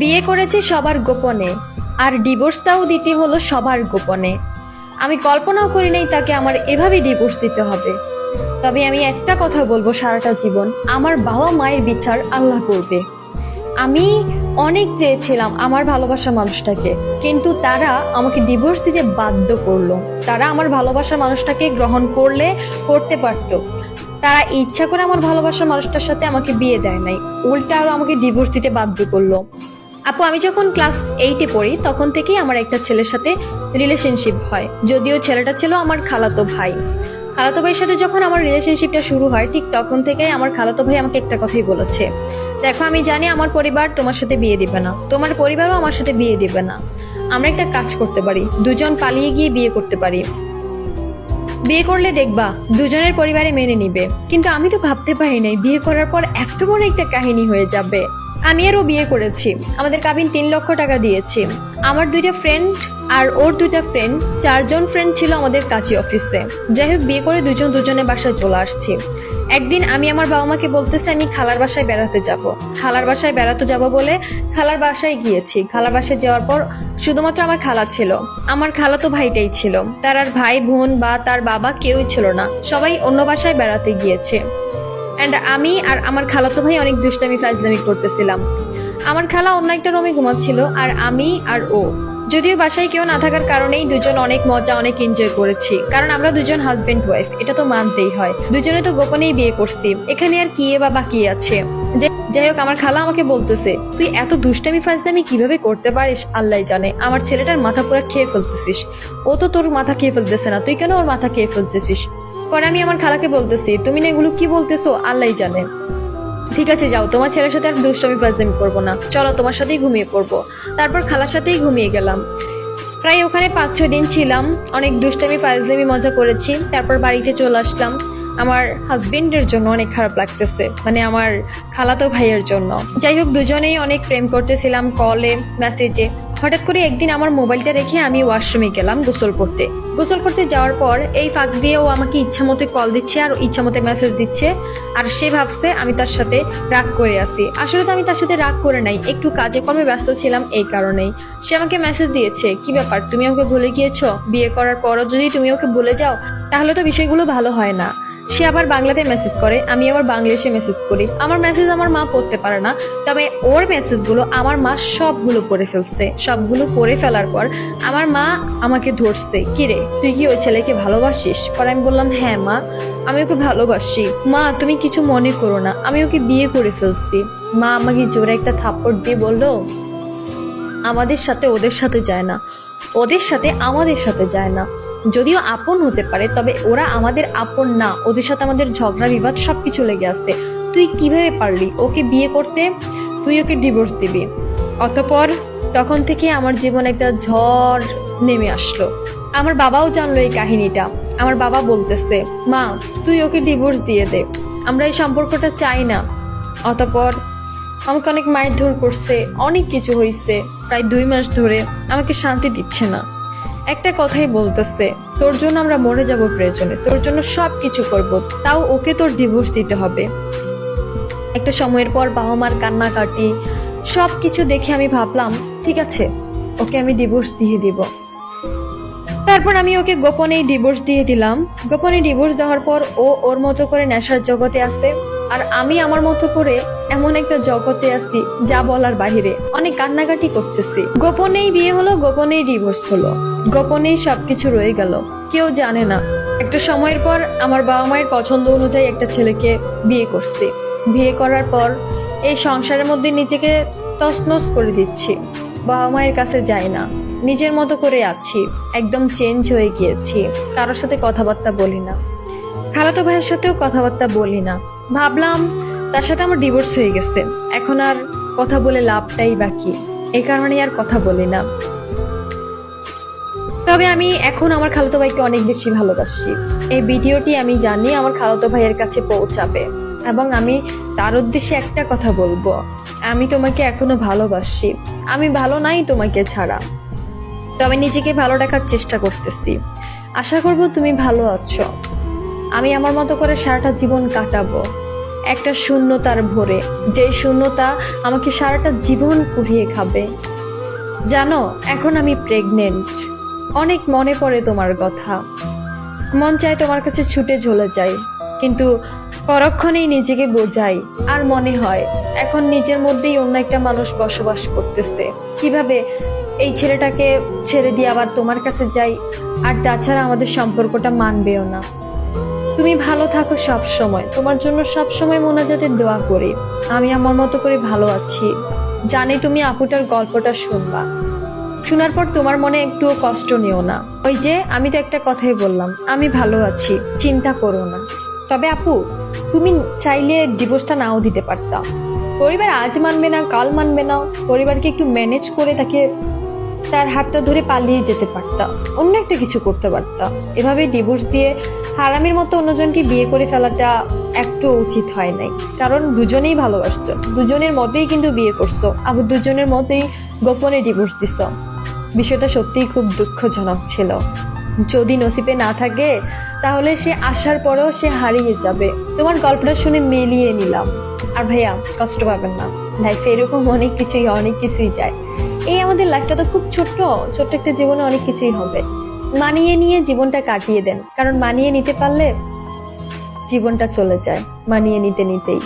বিয়ে করেছি সবার গোপনে, আর ডিভোর্সটাও দিতে হলো সবার গোপনে। আমি কল্পনাও করি নাই তাকে আমার এভাবে ডিভোর্স দিতে হবে। তবে আমি একটা কথা বলবো, সারাটা জীবন আমার বাবা মায়ের বিচার আল্লাহ করবে। আমি অনেক চেয়েছিলাম আমার ভালোবাসার মানুষটাকে, কিন্তু তারা আমাকে ডিভোর্স দিতে বাধ্য করলো। তারা আমার ভালোবাসার মানুষটাকে গ্রহণ করতে পারতো। তারা ইচ্ছা করে আমার ভালোবাসার মানুষটার সাথে আমাকে বিয়ে দেয় নাই, উল্টা আরো আমাকে ডিভোর্স দিতে বাধ্য করলো। আপু, আমি যখন ক্লাস 8-এ পড়ি তখন থেকেই আমার একটা ছেলের সাথে রিলেশনশিপ হয়। যদিও ছেলেটা ছিল আমার খালাতো ভাই। খালাতো ভাইয়ের সাথে যখন আমার রিলেশনশিপটা শুরু হয়, ঠিক তখন থেকেই আমার খালাতো ভাই আমাকে একটা কথাই বলেছে, দেখো আমি জানি আমার পরিবার তোমার সাথে বিয়ে দিবে না, তোমার পরিবারও আমার সাথে বিয়ে দিবে না। আমরা একটা কাজ করতে পারি, দুজন পালিয়ে গিয়ে বিয়ে করতে পারি। বিয়ে করলে দেখবা দুজনের পরিবারে মেনে নিবে। কিন্তু আমি তো ভাবতে পারি নাই বিয়ে করার পর এত বড় একটা কাহিনী হয়ে যাবে। আমি আর ও বিয়ে করেছি, আমাদের কাবিন 3 লক্ষ টাকা দিয়েছি। আমার 2টা ফ্রেন্ড আর ওর 2টা ফ্রেন্ড, 4জন ফ্রেন্ড ছিল আমাদের কাছে অফিসে। যাই হোক, বিয়ে করে দুজন দুজনের বাসায় চলে আসছি। একদিন আমি আমার বাবা মাকে বলতেছি আমি খালার বাসায় বেড়াতে যাব। খালার বাসায় বেড়াতে যাব বলে খালার বাসায় গিয়েছি। খালার বাসায় যাওয়ার পর শুধুমাত্র আমার খালা ছিল, আমার খালাতো ভাইটাই ছিল। তার আর ভাই বোন বা তার বাবা কেউই ছিল না, সবাই অন্য বাসায় বেড়াতে গিয়েছে। অ্যান্ড আমি আর আমার খালাতো ভাই অনেক দুষ্টামি ফাজলামি করতেছিলাম। আমার খালা অন্য একটা রুমে ঘুমাচ্ছিল, আর আমি আর ও, যদিও বাসায় কেউ না থাকার কারণেই দুজন অনেক মজা অনেক এনজয় করেছি। কারণ আমরা দুজন হাজবেন্ড ওয়াইফ, এটা তো মানতেই হয়। দুজনে তো গোপনেই বিয়ে করছি, এখানে আর কি বা বাকি আছে। যাই হোক, আমার খালা আমাকে বলতেছে তুই এত দুষ্টামি ফাজলামি কিভাবে করতে পারিস আল্লাহ জানে। আমার ছেলেটার মাথা পুরো খেয়ে ফেলতেছিস। ও তো তোর মাথা খেয়ে ফেলতেছে না, তুই কেন ওর মাথা খেয়ে ফেলতেছিস? পরে আমি আমার খালাকে বলতেছি তুমি না এগুলো কি বলতেছো, আল্লাহ জানে। ঠিক আছে যাও, তোমার ছেলের সাথে আর দুষ্টামি ফাজলামি করবো না, চলো তোমার সাথেই ঘুমিয়ে পড়বো। তারপর খালার সাথেই ঘুমিয়ে গেলাম। প্রায় ওখানে 5-6 দিন ছিলাম, অনেক দুষ্টামি ফাজলামি মজা করেছি। তারপর বাড়িতে চলে আসলাম। আমার হাজবেন্ডের জন্য অনেক খারাপ লাগতেছে, মানে আমার খালাতো ভাইয়ের জন্য। যাই হোক, দুজনেই অনেক প্রেম করতেছিলাম, কলে মেসেজে। হঠাৎ করে একদিন আমার মোবাইলটা রেখে আমি ওয়াশরুমে গেলাম গোসল করতে যাওয়ার পর এই ফাঁক দিয়ে ও আমাকে ইচ্ছা মতো কল দিচ্ছে আর ইচ্ছা মতো মেসেজ দিচ্ছে। আর সে ভাবছে আমি তার সাথে রাগ করে আছি। আসলে তো আমি তার সাথে রাগ করে নাই, একটু কাজে কর্মে ব্যস্ত ছিলাম, এই কারণেই। সে আমাকে মেসেজ দিয়েছে, কি ব্যাপার তুমি আমাকে ভুলে গিয়েছো? বিয়ে করার পরও যদি তুমি ওকে ভুলে যাও তাহলে তো বিষয়গুলো ভালো হয় না। সে আবার বাংলাতে মেসেজ করে, আমি আবার বাংলাদেশে মেসেজ করি। আমার মেসেজ আমার মা পড়তে পারে না, তবে ওর মেসেজগুলো আমার মা সবগুলো পড়ে ফেলছে। সবগুলো পড়ে ফেলার পর আমার মা আমাকে ধরছে, কিরে তুই কি ওই ছেলেকে ভালোবাসিস? পরে আমি বললাম হ্যাঁ মা, আমি ওকে ভালোবাসি। মা তুমি কিছু মনে করো না, আমি ওকে বিয়ে করে ফেলছি। মা আমাকে জোরে একটা থাপ্পড় দিয়ে বললো আমাদের সাথে ওদের সাথে যায় না, ওদের সাথে আমাদের সাথে যায় না। যদিও আপন হতে পারে, তবে ওরা আমাদের আপন না। ওদের সাথে আমাদের ঝগড়া বিবাদ সবকিছু লেগে আছে। তুই কিভাবে পারলি ওকে বিয়ে করতে? তুই ওকে ডিভোর্স দিবি। অতঃপর তখন থেকে আমার জীবনে একটা ঝড় নেমে আসলো। আমার বাবাও জানলো এই কাহিনীটা। আমার বাবা বলতেছে মা তুই ওকে ডিভোর্স দিয়ে দে, আমরা এই সম্পর্কটা চাই না। অতঃপর আমাকে অনেক মারধর করছে, অনেক কিছু হয়েছে। প্রায় 2 মাস ধরে আমাকে শান্তি দিচ্ছে না। একটা কথাই বলতেছে তোর জন্য আমরা মরে যাব প্রয়োজনে, তোর জন্য সব কিছু করব, তাও ওকে তোর ডিভোর্স দিতে হবে। একটা সময়ের পর বাবা মার কান্নাকাটি সব কিছু দেখে আমি ভাবলাম ঠিক আছে, ওকে আমি ডিভোর্স দিয়ে দিব। তারপর আমি ওকে গোপনেই ডিভোর্স দিয়ে দিলাম। গোপনে ডিভোর্স দেওয়ার পর ও ওর মতো করে নেশার জগতে আছে, আর আমি আমার মতো করে এমন একটা জগতে আছি যা বলার বাহিরে। অনেক কান্নাকাটি করতেছি। গোপনেই বিয়ে হলো, গোপনেই ডিভোর্স হলো, গোপনেই সবকিছু রয়ে গেল, কেউ জানে না। একটা সময়ের পর আমার বাবা মায়ের পছন্দ অনুযায়ী একটা ছেলেকে বিয়ে করছি। বিয়ে করার পর এই সংসারের মধ্যে নিজেকে তছনছ করে দিচ্ছি। বাবা মায়ের কাছে যাই না, নিজের মতো করে আছি, একদম চেঞ্জ হয়ে গিয়েছি। কারোর সাথে কথাবার্তা বলি না, খালাতো ভাইয়ের সাথেও কথাবার্তা বলি না। ভাবলাম তার সাথে আমার ডিভোর্স হয়ে গেছে, এখন আর কথা বলে লাভটাই বাকি, এই কারণে আর কথা বলি না। তবে আমি এখন আমার খালাতো ভাইকে অনেক বেশি ভালোবাসি। এই ভিডিওটি আমি জানি আমার খালাতো ভাইয়ের কাছে পৌঁছাবে, এবং আমি তার উদ্দেশ্যে একটা কথা বলবো, আমি তোমাকে এখনো ভালোবাসি। আমি ভালো নাই তোমাকে ছাড়া, তবে নিজেকে ভালো রাখার চেষ্টা করতেছি। আশা করব তুমি ভালো আছো। আমি আমার মতো করে সারাটা জীবন কাটাবো। একটা শূন্যতার ভরে, যে শূন্যতা আমাকে সারাটা জীবন কুড়িয়ে খাবে। জানো, এখন আমি প্রেগনেন্ট। অনেক মনে পড়ে তোমার কথা, মন চায় তোমার কাছে ছুটে চলে যাই, কিন্তু পরক্ষণেই নিজেকে বোঝাই আর মনে হয় এখন নিজের মধ্যেই অন্য একটা মানুষ বসবাস করতেছে। কিভাবে এই ছেলেটাকে ছেড়ে দিয়ে আবার তোমার কাছে যাই? আর তাছাড়া আমাদের সম্পর্কটা মানবেও না। তুমি ভালো থাকো সব সময়, তোমার জন্য সব সময় মোনাজাতে দোয়া করি। আমি আমার মতো করে ভালো আছি। জানি তুমি আপুটার গল্পটা শুনবা, শোনার পর তোমার মনে একটুও কষ্ট নিও না। ওই যে আমি তো একটা কথাই বললাম, আমি ভালো আছি, চিন্তা করো না। তবে আপু, তুমি চাইলে ডিভোর্সটা নাও দিতে পারতা। পরিবার আজ মানবে না, কাল মানবে না। পরিবারকে একটু ম্যানেজ করে তাকে তার হাতটা ধরে পালিয়ে যেতে পারতা, অন্য একটা কিছু করতে পারতা। এভাবে ডিভোর্স দিয়ে হারামির মতো অন্যজনকে বিয়ে করে ফেলাটা একটু উচিত হয় নাই। কারণ দুজনেই ভালোবাসতো, দুজনের মতেই কিন্তু বিয়ে করছো, আবার দুজনের মতেই গোপনে ডিভোর্স দিছো। বিষয়টা সত্যিই খুব দুঃখজনক ছিল। যদি নসিবে না থাকে তাহলে সে আসার পরেও সে হারিয়ে যাবে। তোমার গল্পটা শুনে মিলিয়ে নিলাম। আর ভাইয়া, কষ্ট পাবেন না, লাইফে এরকম অনেক কিছুই যায়। এই আমাদের লাইফটা তো খুব ছোট্ট ছোট্ট একটা জীবনে অনেক কিছুই হবে। মানিয়ে নিয়ে জীবনটা কাটিয়ে দেন, কারণ মানিয়ে নিতে পারলে জীবনটা চলে যায় মানিয়ে নিতে নিতেই।